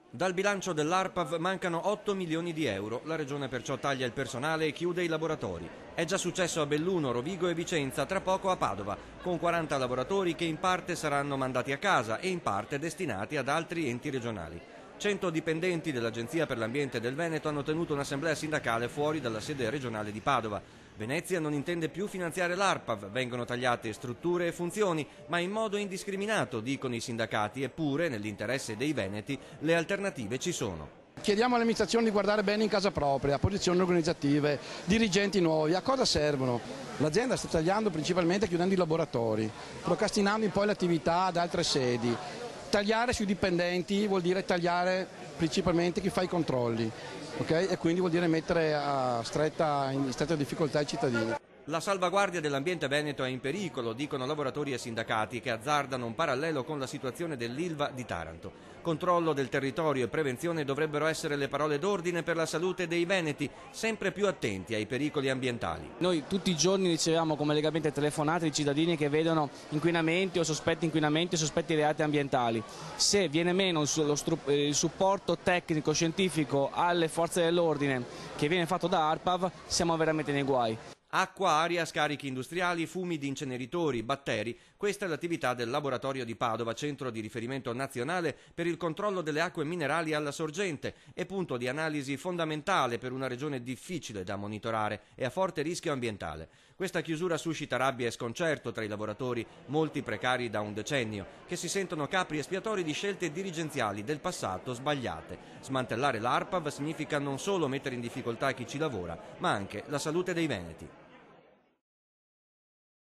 Dal bilancio dell'ARPAV mancano 8 milioni di euro, la Regione perciò taglia il personale e chiude i laboratori. È già successo a Belluno, Rovigo e Vicenza, tra poco a Padova, con 40 lavoratori che in parte saranno mandati a casa e in parte destinati ad altri enti regionali. 100 dipendenti dell'Agenzia per l'Ambiente del Veneto hanno tenuto un'assemblea sindacale fuori dalla sede regionale di Padova. Venezia non intende più finanziare l'ARPAV, vengono tagliate strutture e funzioni, ma in modo indiscriminato, dicono i sindacati, eppure, nell'interesse dei veneti, le alternative ci sono. Chiediamo all'amministrazione di guardare bene in casa propria, posizioni organizzative, dirigenti nuovi, a cosa servono? L'azienda sta tagliando principalmente chiudendo i laboratori, procrastinando poi l'attività ad altre sedi. Tagliare sui dipendenti vuol dire tagliare principalmente chi fa i controlli, okay? E quindi vuol dire mettere in stretta difficoltà i cittadini. La salvaguardia dell'ambiente veneto è in pericolo, dicono lavoratori e sindacati che azzardano un parallelo con la situazione dell'Ilva di Taranto. Controllo del territorio e prevenzione dovrebbero essere le parole d'ordine per la salute dei veneti, sempre più attenti ai pericoli ambientali. Noi tutti i giorni riceviamo come Legambiente telefonate di cittadini che vedono inquinamenti o sospetti reati ambientali. Se viene meno il supporto tecnico, scientifico alle forze dell'ordine che viene fatto da ARPAV, siamo veramente nei guai. Acqua, aria, scarichi industriali, fumi di inceneritori, batteri. Questa è l'attività del laboratorio di Padova, centro di riferimento nazionale per il controllo delle acque minerali alla sorgente e punto di analisi fondamentale per una regione difficile da monitorare e a forte rischio ambientale. Questa chiusura suscita rabbia e sconcerto tra i lavoratori, molti precari da un decennio, che si sentono capri espiatori di scelte dirigenziali del passato sbagliate. Smantellare l'ARPAV significa non solo mettere in difficoltà chi ci lavora, ma anche la salute dei veneti.